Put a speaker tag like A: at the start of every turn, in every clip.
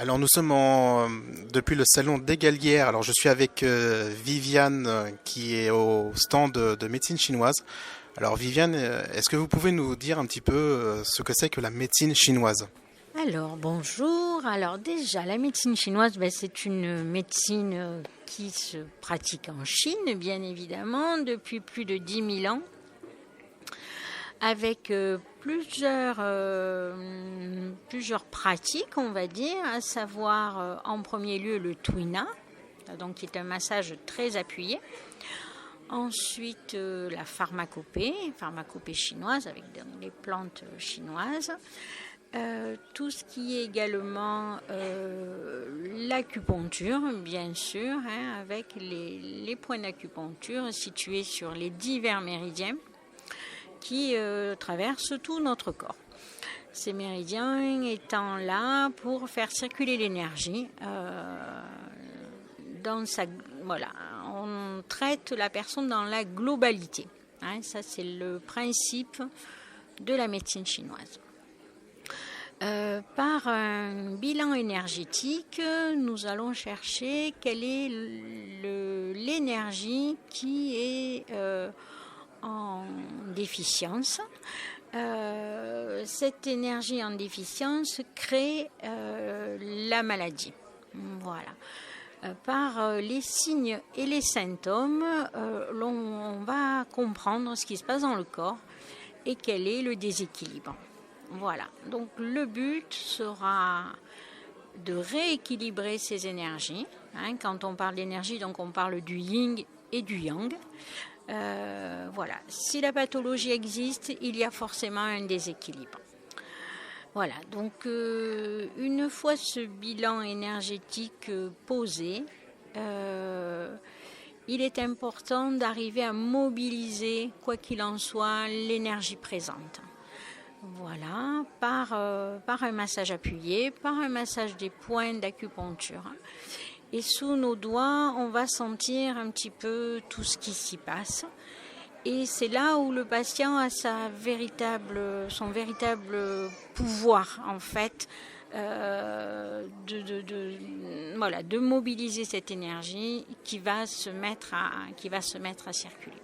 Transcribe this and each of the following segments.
A: Alors nous sommes depuis le salon d'Égalière. Alors je suis avec Viviane qui est au stand de médecine chinoise. Alors Viviane, est-ce que vous pouvez nous dire un petit peu ce que c'est que la médecine chinoise?
B: Alors, bonjour. Alors déjà, la médecine chinoise, c'est une médecine qui se pratique en Chine, bien évidemment, depuis plus de 10 000 ans, avec plusieurs pratiques, on va dire, à savoir en premier lieu le tuina, donc qui est un massage très appuyé. Ensuite, la pharmacopée chinoise avec les plantes chinoises. Tout ce qui est également l'acupuncture, bien sûr, avec les points d'acupuncture situés sur les divers méridiens qui traversent tout notre corps. Ces méridiens étant là pour faire circuler l'énergie voilà, on traite la personne dans la globalité. Ça, c'est le principe de la médecine chinoise. Par un bilan énergétique, nous allons chercher quelle est l'énergie qui est en déficience. Cette énergie en déficience crée la maladie. Voilà. Par les signes et les symptômes, on va comprendre ce qui se passe dans le corps et quel est le déséquilibre. Voilà, donc le but sera de rééquilibrer ces énergies. Quand on parle d'énergie, donc on parle du yin et du yang. Voilà, si la pathologie existe, il y a forcément un déséquilibre. Voilà, donc une fois ce bilan énergétique posé, il est important d'arriver à mobiliser, quoi qu'il en soit, l'énergie présente. Voilà, par un massage appuyé, par un massage des points d'acupuncture. Et sous nos doigts, on va sentir un petit peu tout ce qui s'y passe. Et c'est là où le patient a son véritable pouvoir, en fait, de mobiliser cette énergie qui va se mettre à circuler.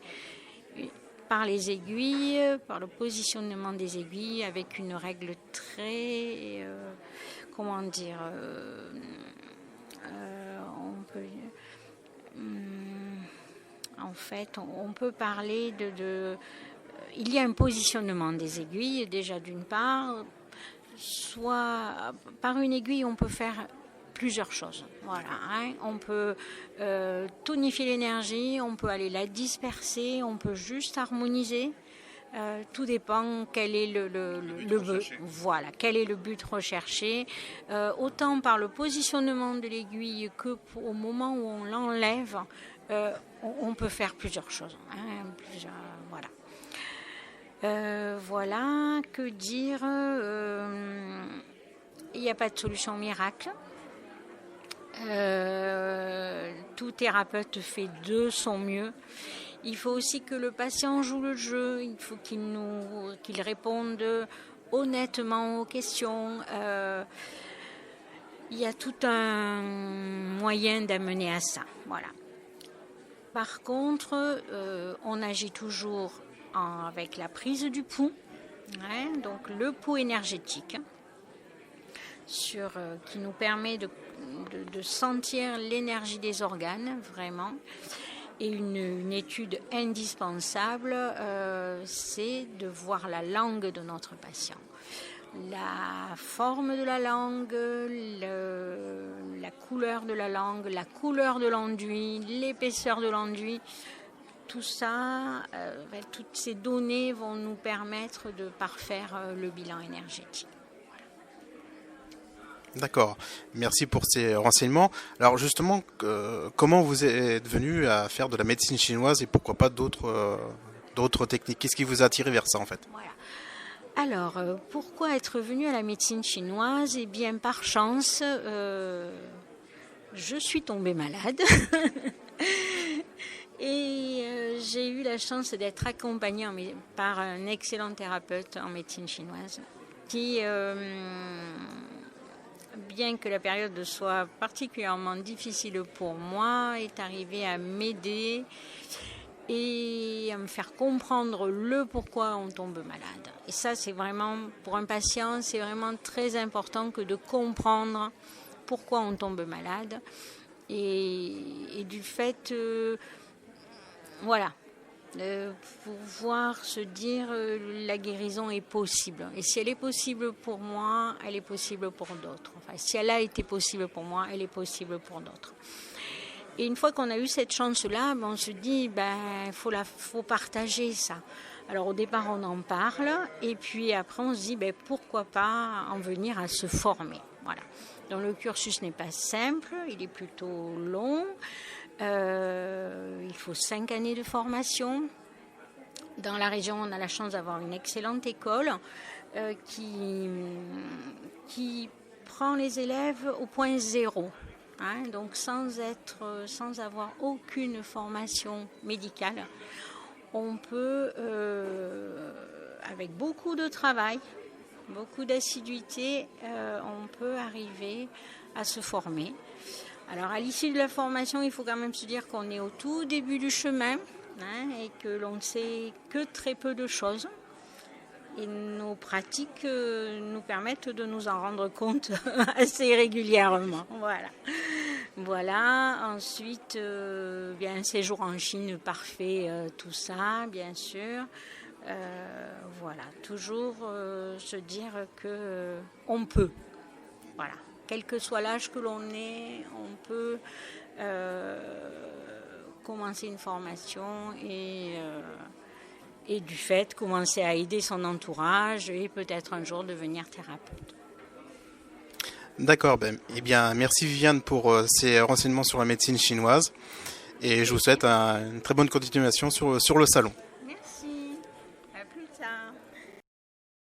B: Par les aiguilles, par le positionnement des aiguilles, avec une règle très, on peut parler il y a un positionnement des aiguilles, déjà d'une part, soit par une aiguille, on peut faire plusieurs choses. Voilà, on peut tonifier l'énergie, on peut aller la disperser, on peut juste harmoniser. Tout dépend quel est le but. Voilà, quel est le but recherché. Autant par le positionnement de l'aiguille que au moment où on l'enlève, on peut faire plusieurs choses. Voilà. Voilà, que dire. Il n'y a pas de solution miracle. Tout thérapeute fait de son mieux. Il faut aussi que le patient joue le jeu. Il faut qu'il réponde honnêtement aux questions. Il y a tout un moyen d'amener à ça. Voilà. Par contre, on agit toujours avec la prise du pouls, donc le pouls énergétique, qui nous permet de sentir l'énergie des organes, vraiment. Et une étude indispensable, c'est de voir la langue de notre patient. La forme de la langue, la couleur de la langue, la couleur de l'enduit, l'épaisseur de l'enduit. Tout ça, toutes ces données vont nous permettre de parfaire le bilan énergétique.
A: D'accord, merci pour ces renseignements. Alors justement, comment vous êtes venu à faire de la médecine chinoise et pourquoi pas d'autres techniques? Qu'est-ce qui vous a attiré vers ça en fait?
B: Voilà. Alors, pourquoi être venu à la médecine chinoise? Eh bien, par chance, je suis tombée malade et j'ai eu la chance d'être accompagnée par un excellent thérapeute en médecine chinoise qui bien que la période soit particulièrement difficile pour moi, est arrivé à m'aider et à me faire comprendre le pourquoi on tombe malade. Et ça, c'est vraiment, pour un patient, c'est vraiment très important que de comprendre pourquoi on tombe malade et du fait, voilà, pouvoir se dire la guérison est possible. Et si elle est possible pour moi, elle est possible pour d'autres. Enfin, si elle a été possible pour moi, elle est possible pour d'autres. Et une fois qu'on a eu cette chance-là, on se dit, faut partager ça. Alors au départ, on en parle, et puis après, on se dit, pourquoi pas en venir à se former. Voilà. Donc le cursus n'est pas simple, il est plutôt long. Il faut 5 années de formation. Dans la région, on a la chance d'avoir une excellente école qui prend les élèves au point zéro. Donc sans avoir aucune formation médicale, on peut, avec beaucoup de travail, beaucoup d'assiduité, on peut arriver à se former. Alors à l'issue de la formation, il faut quand même se dire qu'on est au tout début du chemin et que l'on ne sait que très peu de choses. Et nos pratiques nous permettent de nous en rendre compte assez régulièrement. Voilà. Ensuite, un séjour en Chine parfait, tout ça, bien sûr. Voilà. Toujours se dire que on peut. Voilà. Quel que soit l'âge que l'on ait, on peut commencer une formation et du fait commencer à aider son entourage et peut-être un jour devenir thérapeute.
A: D'accord, eh bien merci Viviane pour ces renseignements sur la médecine chinoise et je vous souhaite une très bonne continuation sur le salon.